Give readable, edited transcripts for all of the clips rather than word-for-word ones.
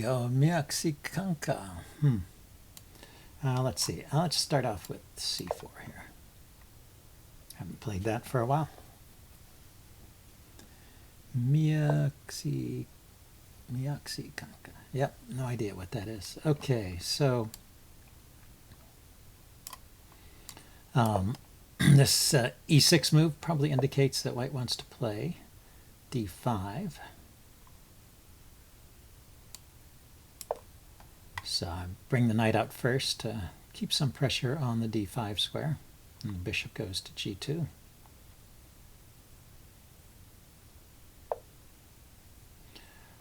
go, Miaxikanka. Let's see. Let's start off with c4 here. Haven't played that for a while. Miaxikanka. Yep, no idea what that is. Okay, so this e6 move probably indicates that white wants to play d5. So I bring the knight out first to keep some pressure on the d5 square. And the bishop goes to g2.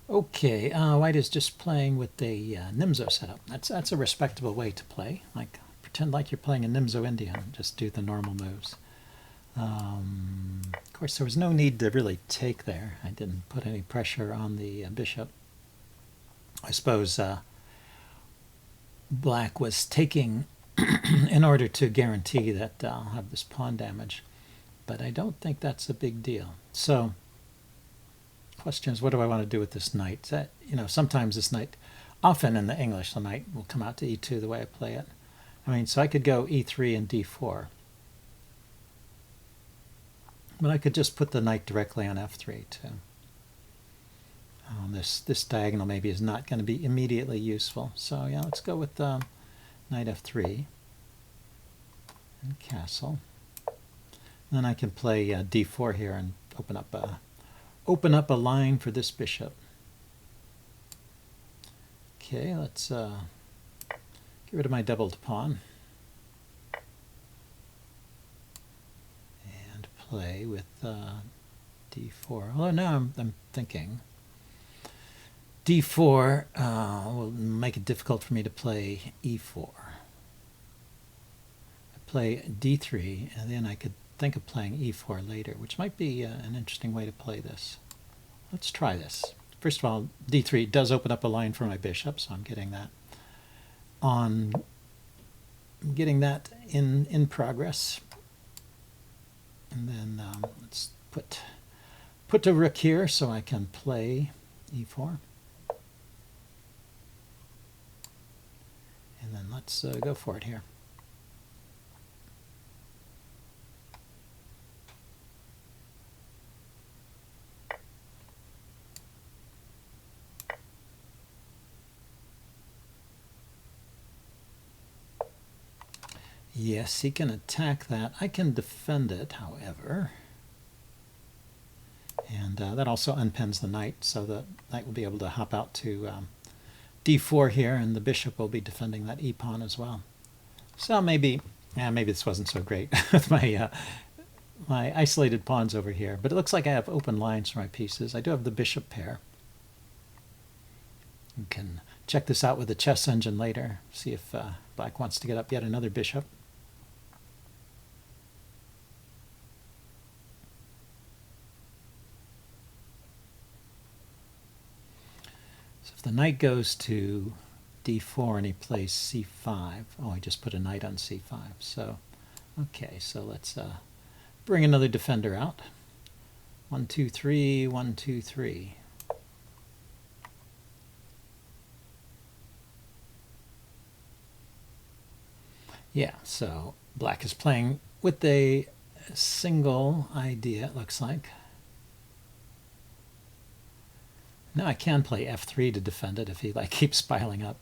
Okay, white is just playing with the Nimzo setup. That's a respectable way to play. Like, pretend like you're playing a Nimzo-Indian. Just do the normal moves. Of course, there was no need to really take there. I didn't put any pressure on the bishop. I suppose black was taking in order to guarantee that I'll have this pawn damage. But I don't think that's a big deal. So, question is, what do I want to do with this knight? That, sometimes this knight, often in the English, the knight will come out to e2 the way I play it. I mean, so I could go e3 and d4. But I could just put the knight directly on f3 too. This diagonal maybe is not going to be immediately useful. So yeah, let's go with knight f3 and castle. Then I can play d4 here and open up a line for this bishop. Okay, let's get rid of my doubled pawn and play with d4. Although now I'm thinking d4 will make it difficult for me to play e4. I play d3, and then I could think of playing e4 later, which might be an interesting way to play this. Let's try this. First of all, d3 does open up a line for my bishop, so I'm getting that in progress. And then let's put a rook here so I can play e4. And then let's go for it here. Yes, he can attack that. I can defend it, however. And that also unpins the knight, so the knight will be able to hop out to d4 here, and the bishop will be defending that e-pawn as well. So maybe this wasn't so great with my my isolated pawns over here. But it looks like I have open lines for my pieces. I do have the bishop pair. You can check this out with the chess engine later, see if black wants to get up yet another bishop. So if the knight goes to d4 and he plays c5, oh, I just put a knight on c5. So, okay, so let's bring another defender out. 1, 2, 3, 1, 2, 3. Yeah, so black is playing with a single idea, it looks like. Now I can play f3 to defend it if he keeps piling up.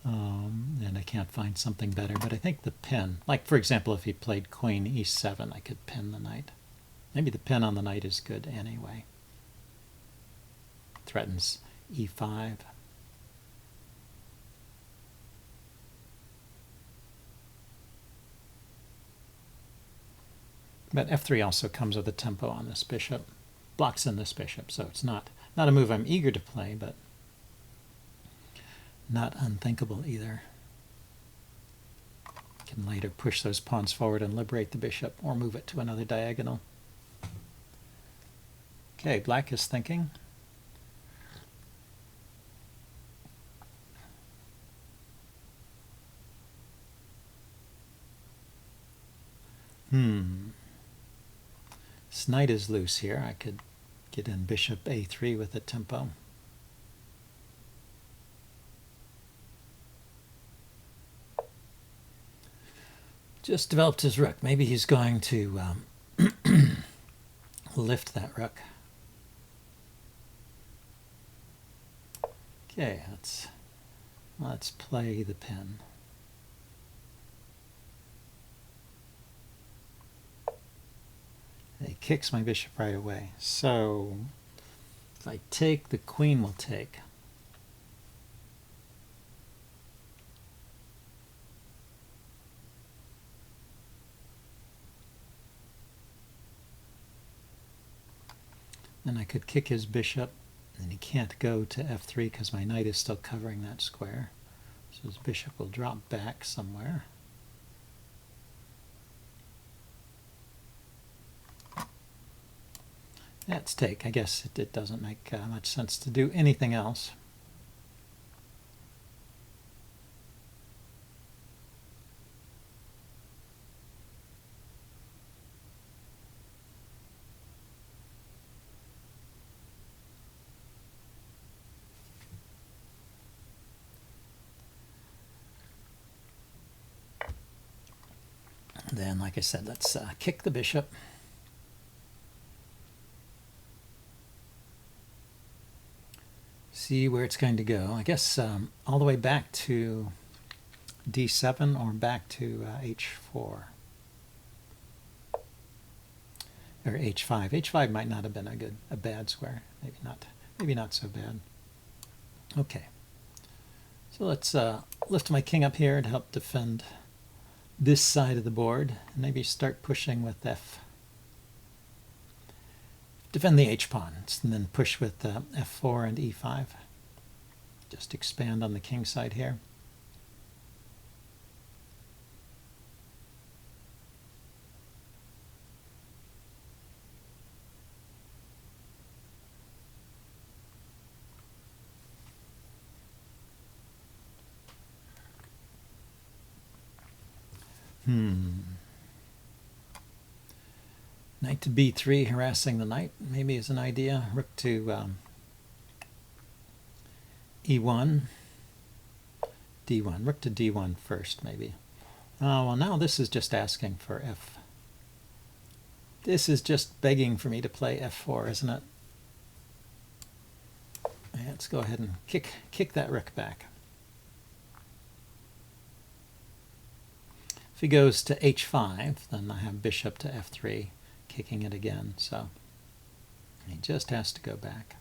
And I can't find something better. But I think the pin, like for example, if he played queen e7, I could pin the knight. Maybe the pin on the knight is good anyway. Threatens e5. But f3 also comes with a tempo on this bishop, blocks in this bishop, so it's not a move I'm eager to play, but not unthinkable either. Can later push those pawns forward and liberate the bishop, or move it to another diagonal. Okay, black is thinking. This knight is loose here. I could get in bishop a3 with a tempo. Just developed his rook. Maybe he's going to lift that rook. Okay, let's play the pin. He kicks my bishop right away. So if I take, the queen will take. Then I could kick his bishop, and he can't go to f3 because my knight is still covering that square. So his bishop will drop back somewhere. Let's take. I guess it doesn't make much sense to do anything else. Then, like I said, let's kick the bishop. See where it's going to go. I guess all the way back to d7 or back to h4 or h5. h5 might not have been a bad square. Maybe not so bad. Okay. So let's lift my king up here to help defend this side of the board, and maybe start pushing with defend the h-pawn, and then push with f4 and e5. Just expand on the king side here. Knight to b3, harassing the knight, maybe is an idea. Rook to e1, d1. Rook to d1 first, maybe. Oh, well, now this is just asking for f. This is just begging for me to play f4, isn't it? Let's go ahead and kick that rook back. If he goes to h5, then I have bishop to f3, kicking it again, so he just has to go back.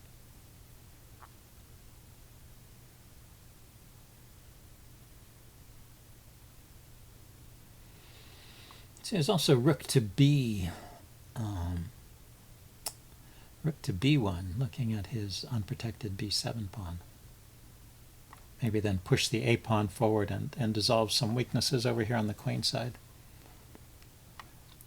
See, there's also rook to b1, looking at his unprotected b7 pawn. Maybe then push the a pawn forward and dissolve some weaknesses over here on the queen side.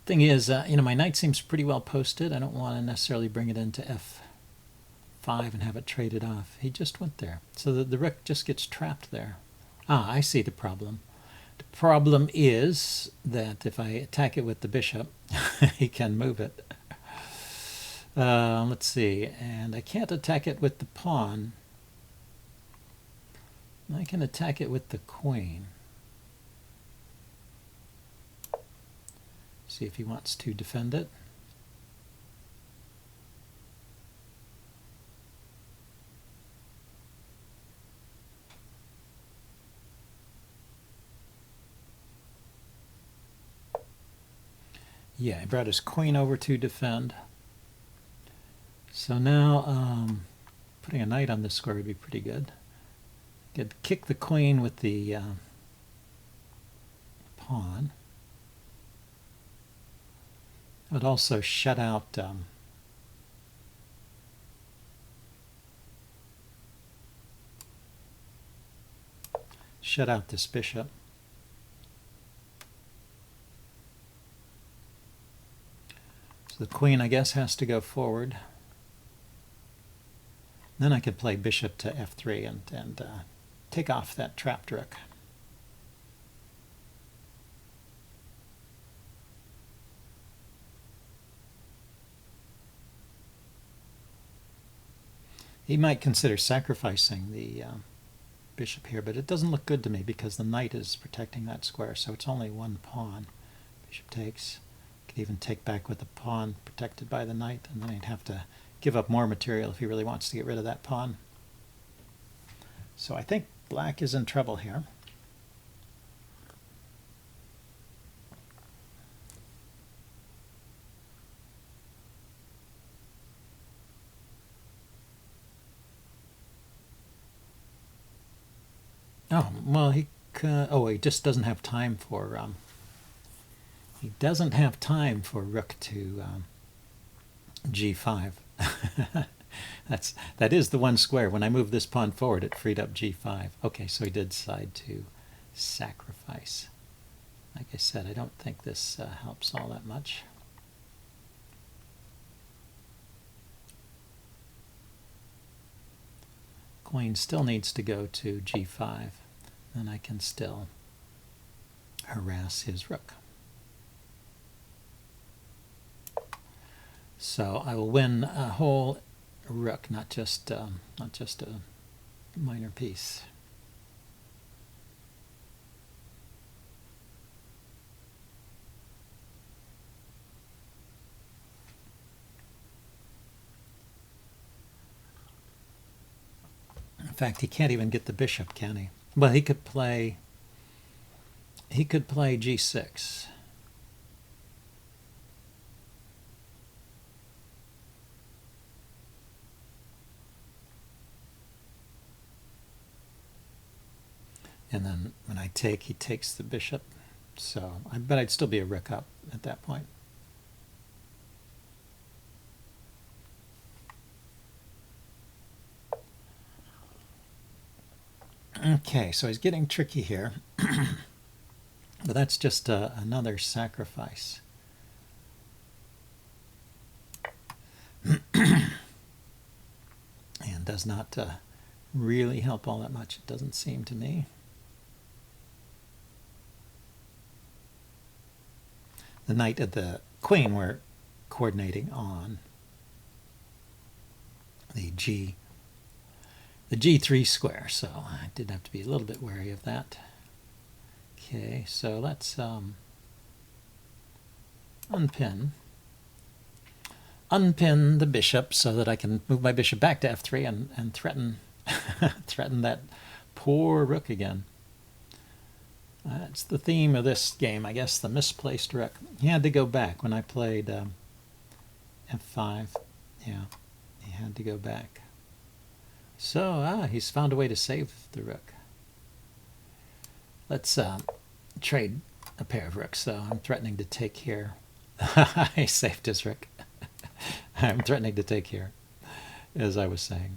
Thing is, my knight seems pretty well posted. I don't want to necessarily bring it into f5 and have it traded off. He just went there. So the rook just gets trapped there. Ah, I see the problem. The problem is that if I attack it with the bishop, he can move it. Let's see. And I can't attack it with the pawn. I can attack it with the queen. See if he wants to defend it. Yeah, he brought his queen over to defend. So now putting a knight on this square would be pretty good. Could kick the queen with the pawn. It would also shut out this bishop. So the queen, I guess, has to go forward. Then I could play bishop to f3 and take off that trapped rook. He might consider sacrificing the bishop here, but it doesn't look good to me because the knight is protecting that square, so it's only one pawn. Bishop takes. Could even take back with the pawn protected by the knight, and then he'd have to give up more material if he really wants to get rid of that pawn. So I think black is in trouble here. Oh, well, he just doesn't have time for he doesn't have time for rook to g5. That is the one square. When I moved this pawn forward, it freed up g5. Okay, so he did decide to sacrifice. Like I said, I don't think this helps all that much. Queen still needs to go to g5, and I can still harass his rook. So I will win a whole rook, not just a minor piece. In fact, he can't even get the bishop, can he? Well, he could play g6. And then when I take, he takes the bishop. So I bet I'd still be a rook up at that point. Okay, so he's getting tricky here. But that's just another sacrifice. And does not really help all that much, it doesn't seem to me. The knight and the queen were coordinating on the g3 square, so I did have to be a little bit wary of that. Okay, so let's unpin the bishop so that I can move my bishop back to f3 and threaten threaten that poor rook again. It's the theme of this game, I guess, the misplaced rook. He had to go back when I played f5. Yeah, he had to go back. So, he's found a way to save the rook. Let's trade a pair of rooks. So I'm threatening to take here. He saved his rook. I'm threatening to take here, as I was saying.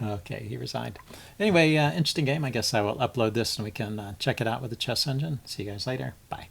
Okay, he resigned. Anyway, interesting game. I guess I will upload this and we can check it out with the chess engine. See you guys later. Bye.